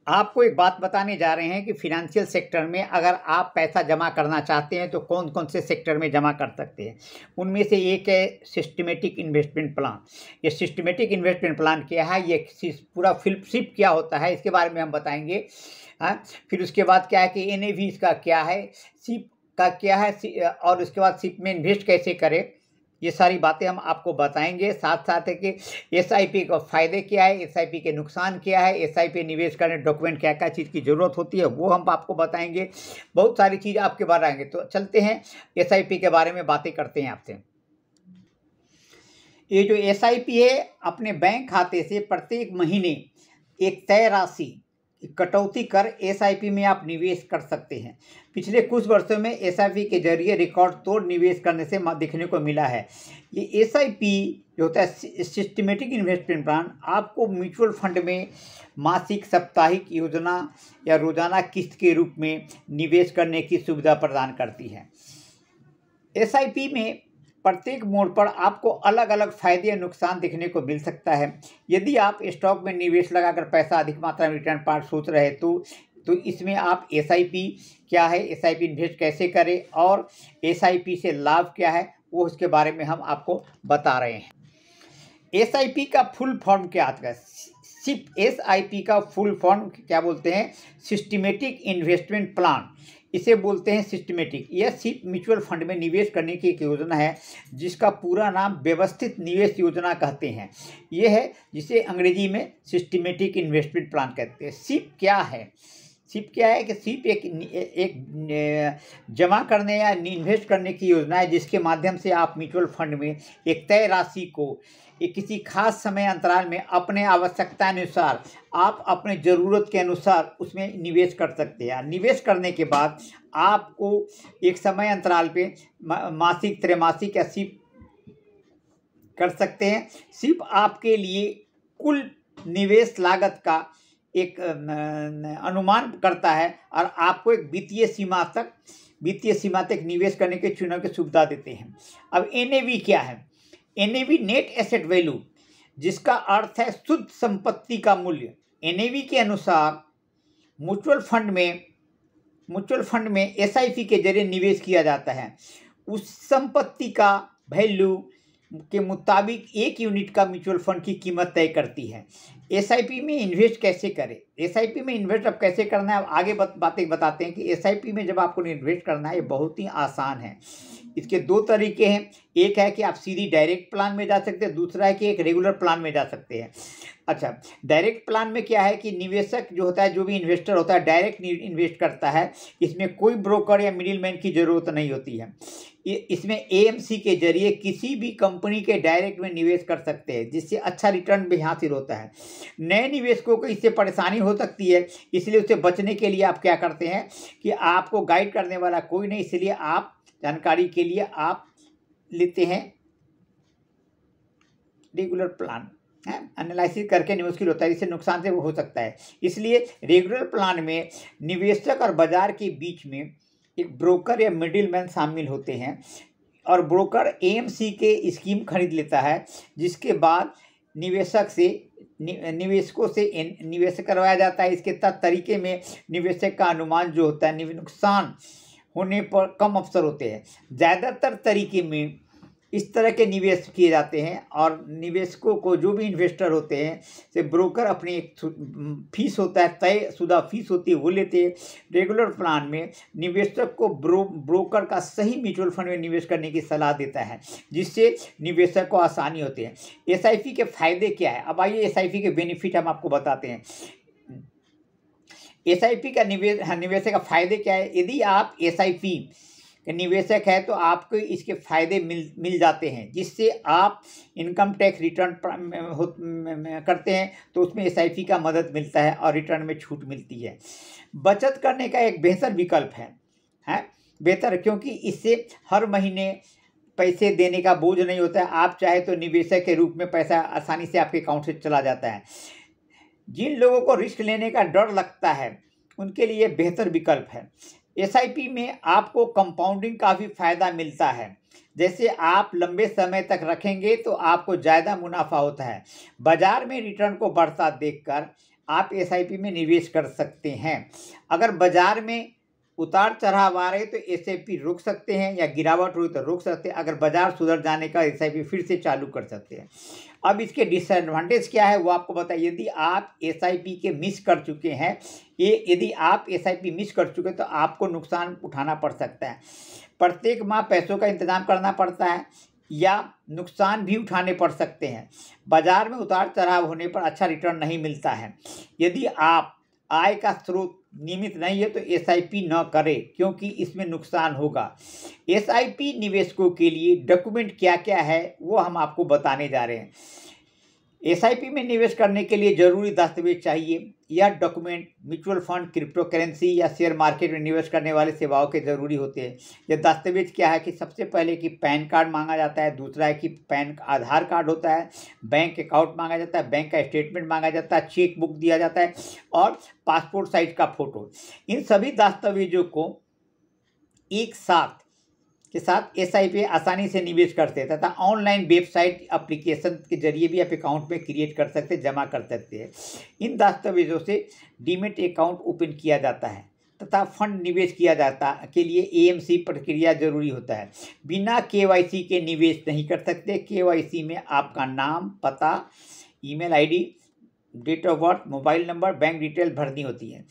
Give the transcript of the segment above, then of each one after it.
आपको एक बात बताने जा रहे हैं कि फिनेंशियल सेक्टर में अगर आप पैसा जमा करना चाहते हैं तो कौन कौन से सेक्टर में जमा कर सकते हैं। उनमें से एक है सिस्टमेटिक इन्वेस्टमेंट प्लान। ये सिस्टमेटिक इन्वेस्टमेंट प्लान क्या है, ये पूरा फ्लिपशिप क्या होता है, इसके बारे में हम बताएंगे। हाँ, फिर उसके बाद क्या है कि एनएवी इसका क्या है, सिप का क्या है, और उसके बाद सिप में इन्वेस्ट कैसे करें, ये सारी बातें हम आपको बताएंगे। साथ साथ है कि एसआईपी का फ़ायदे क्या है, एसआईपी के नुकसान क्या है, एसआईपी निवेश करने डॉक्यूमेंट क्या क्या चीज़ की ज़रूरत होती है वो हम आपको बताएंगे। बहुत सारी चीज़ आपके बारे आएंगे। तो चलते हैं एसआईपी के बारे में बातें करते हैं आपसे। ये जो एसआईपी है, अपने बैंक खाते से प्रत्येक महीने एक तय राशि कटौती कर एसआईपी में आप निवेश कर सकते हैं। पिछले कुछ वर्षों में एसआईपी के जरिए रिकॉर्ड तोड़ निवेश करने से देखने को मिला है। ये एसआईपी जो होता है सिस्टमेटिक इन्वेस्टमेंट प्लान, आपको म्यूचुअल फंड में मासिक, साप्ताहिक योजना या रोजाना किस्त के रूप में निवेश करने की सुविधा प्रदान करती है। एसआईपी में प्रत्येक मोड़ पर आपको अलग अलग फायदे या नुकसान देखने को मिल सकता है। यदि आप स्टॉक में निवेश लगाकर पैसा अधिक मात्रा में रिटर्न पार्ट सोच रहे तो इसमें आप एसआईपी क्या है, एसआईपी इन्वेस्ट कैसे करें और एसआईपी से लाभ क्या है, वो उसके बारे में हम आपको बता रहे हैं। एसआईपी का फुल फॉर्म क्या आता है? सिप एसआईपी का फुल फॉर्म क्या बोलते हैं? सिस्टमेटिक इन्वेस्टमेंट प्लान, इसे बोलते हैं सिस्टमेटिक। यह सिप म्यूचुअल फंड में निवेश करने की एक योजना है जिसका पूरा नाम व्यवस्थित निवेश योजना कहते हैं। यह है जिसे अंग्रेजी में सिस्टमेटिक इन्वेस्टमेंट प्लान कहते हैं। सिप क्या है? सिप क्या है कि सिप एक जमा करने या इन्वेस्ट करने की योजना है जिसके माध्यम से आप म्यूचुअल फंड में एक तय राशि को एक किसी खास समय अंतराल में अपने आवश्यकता अनुसार आप अपने ज़रूरत के अनुसार उसमें निवेश कर सकते हैं। निवेश करने के बाद आपको एक समय अंतराल पे मासिक, त्रैमासिक या सिप कर सकते हैं। सिप आपके लिए कुल निवेश लागत का एक अनुमान करता है और आपको एक वित्तीय सीमा तक निवेश करने के चुनाव की सुविधा देते हैं। अब एनएवी क्या है? एनएवी नेट एसेट वैल्यू, जिसका अर्थ है शुद्ध संपत्ति का मूल्य। एनएवी के अनुसार म्यूचुअल फंड में एसआईपी के जरिए निवेश किया जाता है। उस संपत्ति का वैल्यू के मुताबिक एक यूनिट का म्यूचुअल फंड की कीमत तय करती है। एसआईपी में इन्वेस्ट कैसे करें? एसआईपी में इन्वेस्ट अब कैसे करना है, अब आगे बातें बताते हैं कि एसआईपी में जब आपको इन्वेस्ट करना है ये बहुत ही आसान है। इसके दो तरीके हैं। एक है कि आप सीधी डायरेक्ट प्लान में जा सकते हैं, दूसरा है कि एक रेगुलर प्लान में जा सकते हैं। अच्छा, डायरेक्ट प्लान में क्या है कि निवेशक जो होता है, जो भी इन्वेस्टर होता है, डायरेक्ट इन्वेस्ट करता है। इसमें कोई ब्रोकर या मिडिलमैन की ज़रूरत नहीं होती है। इसमें एएमसी के जरिए किसी भी कंपनी के डायरेक्ट में निवेश कर सकते हैं जिससे अच्छा रिटर्न भी हासिल होता है। नए निवेशकों को इससे परेशानी हो सकती है, इसलिए उससे बचने के लिए आप क्या करते हैं कि आपको गाइड करने वाला कोई नहीं, इसलिए आप जानकारी के लिए आप लेते हैं रेगुलर प्लान। एनालिसिस करके मुश्किल होता है, इससे नुकसान से वो हो सकता है। इसलिए रेगुलर प्लान में निवेशक और बाजार के बीच में एक ब्रोकर या मिडिलमैन शामिल होते हैं और ब्रोकर एएमसी के स्कीम खरीद लेता है, जिसके बाद निवेशकों से निवेश करवाया जाता है। इसके तहत तरीके में निवेशक का अनुमान जो होता है नुकसान होने पर कम अवसर होते हैं। ज़्यादातर तरीके में इस तरह के निवेश किए जाते हैं और निवेशकों को, जो भी इन्वेस्टर होते हैं, से ब्रोकर अपनी एक फीस होता है, तयशुदा फीस होती है, वो लेते हैं। रेगुलर प्लान में निवेशक को ब्रोकर का सही म्यूचुअल फंड में निवेश करने की सलाह देता है, जिससे निवेशक को आसानी होती है। एसआईपी के फायदे क्या है? अब आइए एसआईपी के बेनिफिट हम आपको बताते हैं। एसआईपी का निवेशक का फायदे क्या है? यदि आप एसआईपी के निवेशक है तो आपको इसके फायदे मिल जाते हैं, जिससे आप इनकम टैक्स रिटर्न करते हैं तो उसमें एसआईपी का मदद मिलता है और रिटर्न में छूट मिलती है। बचत करने का एक बेहतर विकल्प है बेहतर, क्योंकि इससे हर महीने पैसे देने का बोझ नहीं होता है। आप चाहे तो निवेशक के रूप में पैसा आसानी से आपके अकाउंट से चला जाता है। जिन लोगों को रिस्क लेने का डर लगता है उनके लिए बेहतर विकल्प है। एसआईपी में आपको कंपाउंडिंग का भी फायदा मिलता है। जैसे आप लंबे समय तक रखेंगे तो आपको ज़्यादा मुनाफा होता है। बाजार में रिटर्न को बढ़ता देखकर आप एसआईपी में निवेश कर सकते हैं। अगर बाजार में उतार चढ़ाव आ रहे तो एसआईपी रोक सकते हैं, या गिरावट हुई तो रोक सकते हैं। अगर बाजार सुधर जाने का एसआईपी फिर से चालू कर सकते हैं। अब इसके डिसएडवांटेज क्या है वो आपको बताइए। यदि आप एसआईपी के मिस कर चुके हैं, यदि आप एसआईपी मिस कर चुके तो आपको नुकसान उठाना पड़ सकता है। प्रत्येक माह पैसों का इंतजाम करना पड़ता है, या नुकसान भी उठाने पड़ सकते हैं। बाजार में उतार चढ़ाव होने पर अच्छा रिटर्न नहीं मिलता है। यदि आप आय का स्रोत नियमित नहीं है तो एसआईपी न करें, क्योंकि इसमें नुकसान होगा। एसआईपी निवेशकों के लिए डॉक्यूमेंट क्या क्या है वो हम आपको बताने जा रहे हैं। एसआईपी में निवेश करने के लिए जरूरी दस्तावेज चाहिए। यह document mutual fund, crypto currency या शेयर मार्केट में निवेश करने वाले सेवाओं के जरूरी होते हैं। यह दस्तावेज क्या है कि सबसे पहले कि पैन कार्ड मांगा जाता है, दूसरा है कि आधार कार्ड होता है, बैंक अकाउंट मांगा जाता है, बैंक का स्टेटमेंट मांगा जाता है, चेक बुक दिया जाता है और पासपोर्ट साइज का फोटो। इन सभी दस्तावेजों को एक साथ के साथ एसआईपी आसानी से निवेश करते हैं, तथा ऑनलाइन वेबसाइट एप्लीकेशन के जरिए भी आप अकाउंट में क्रिएट कर सकते हैं, जमा कर सकते हैं। इन दस्तावेजों से डीमैट अकाउंट ओपन किया जाता है तथा फंड निवेश किया जाता के लिए एएमसी प्रक्रिया जरूरी होता है। बिना केवाईसी के निवेश नहीं कर सकते। केवाईसी में आपका नाम, पता, email ID, date of birth, mobile number, bank detail भरनी होती है।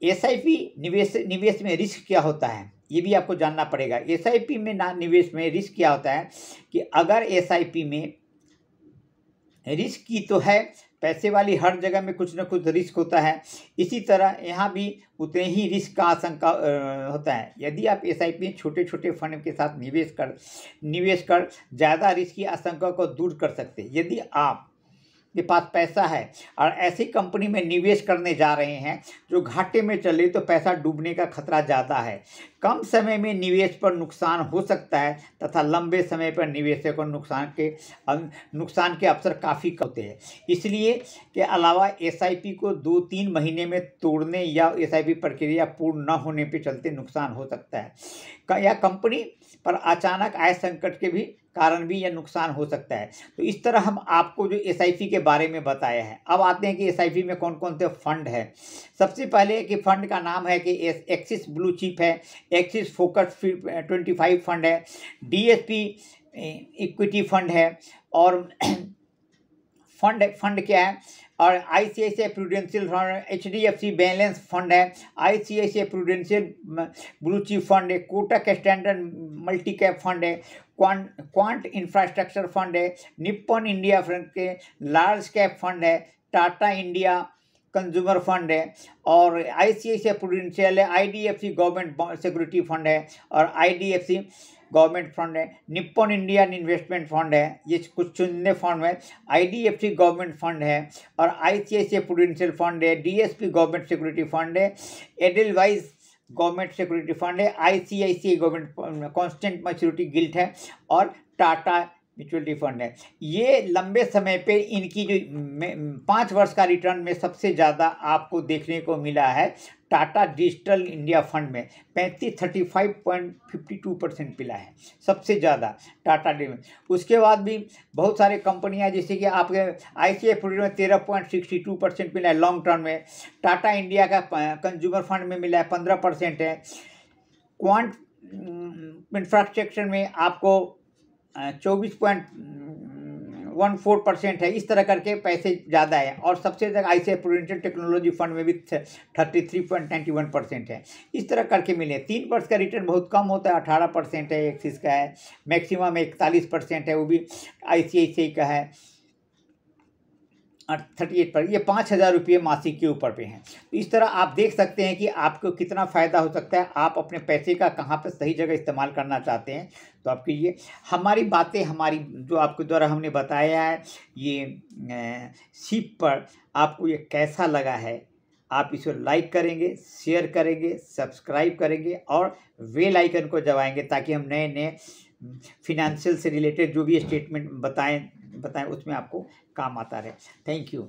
एसआईपी निवेश में रिस्क क्या होता है ये भी आपको जानना पड़ेगा। एसआईपी में निवेश में रिस्क क्या होता है कि अगर एसआईपी में रिस्क की तो है, पैसे वाली हर जगह में कुछ ना कुछ रिस्क होता है, इसी तरह यहाँ भी उतने ही रिस्क का आशंका होता है। यदि आप एसआईपी में छोटे छोटे फंड के साथ निवेश कर ज़्यादा रिस्क की आशंका को दूर कर सकते हैं। यदि आप के पास पैसा है और ऐसी कंपनी में निवेश करने जा रहे हैं जो घाटे में चले तो पैसा डूबने का खतरा ज़्यादा है। कम समय में निवेश पर नुकसान हो सकता है तथा लंबे समय पर निवेशक को नुकसान के अवसर काफ़ी होते हैं। इसलिए के अलावा एसआईपी को 2-3 महीने में तोड़ने या एसआईपी प्रक्रिया पूर्ण न होने पे चलते नुकसान हो सकता है, या कंपनी पर अचानक आय संकट के भी कारण भी यह नुकसान हो सकता है। तो इस तरह हम आपको जो एसआईपी के बारे में बताया है। अब आते हैं कि एसआईपी में कौन कौन से फंड है। सबसे पहले कि फंड का नाम है कि एक्सिस ब्लू चिप है, एक्सिस फोकस 25 फंड है, डीएसपी इक्विटी फंड है, और फंड क्या है, और ICICI Prudential fund, HDFC balance fund है, ICICI Prudential blue chip fund है, Kotak standard multi cap fund है, क्वांट इंफ्रास्ट्रक्चर फंड है, निप्पॉन इंडिया फंड के लार्ज कैप फंड है, टाटा इंडिया कंज्यूमर फंड है, और आईसीआईसीआई प्रूडेंशियल है, आईडीएफसी गवर्नमेंट सिक्योरिटी फंड है, और आईडीएफसी गवर्नमेंट फंड है, निप्पॉन इंडियन इन्वेस्टमेंट फंड है, ये कुछ चुनिंदे फंड है, आईडीएफसी गवर्नमेंट फंड है, और आईसीआईसीआई प्रूडेंशियल फंड है, डीएसपी गवर्नमेंट सिक्योरिटी फंड है, एडेलवाइज गवर्नमेंट सिक्योरिटी फंड है, ICICI government constant maturity guilt है, और टाटा म्यूचुअलिटी फंड है। ये लंबे समय पे इनकी जो 5 वर्ष का रिटर्न में सबसे ज़्यादा आपको देखने को मिला है टाटा डिजिटल इंडिया फंड में 35.52% मिला है, सबसे ज़्यादा टाटा में। उसके बाद भी बहुत सारे कंपनियां जैसे कि आपके आईसीआई प्रूडेंट में 13.62% मिला है लॉन्ग टर्म में, टाटा इंडिया का कंज्यूमर फंड में मिला है 15% है, क्वांट इंफ्रास्ट्रक्चर में आपको 24.14% है। इस तरह करके पैसे ज़्यादा है, और सबसे ज़्यादा आईसीआई प्रूडेंशियल टेक्नोलॉजी फंड में भी 33.91% है। इस तरह करके मिले। 3 वर्ष का रिटर्न बहुत कम होता है, 18% है एक्सिस का है, मैक्सिमम 41% है, वो भी आईसीआईसीआई का है, और 38 पर। ये 5,000 रुपये मासिक के ऊपर पे हैं। तो इस तरह आप देख सकते हैं कि आपको कितना फ़ायदा हो सकता है। आप अपने पैसे का कहाँ पर सही जगह इस्तेमाल करना चाहते हैं तो आपके लिए हमारी बातें, हमारी जो आपके द्वारा हमने बताया है ये सिप पर, आपको ये कैसा लगा है, आप इसे लाइक करेंगे, शेयर करेंगे, सब्सक्राइब करेंगे और बेल आइकन को दबाएंगे, ताकि हम नए नए फिनेंशियल से रिलेटेड जो भी स्टेटमेंट बताएं उसमें आपको काम आता रहे। Thank you.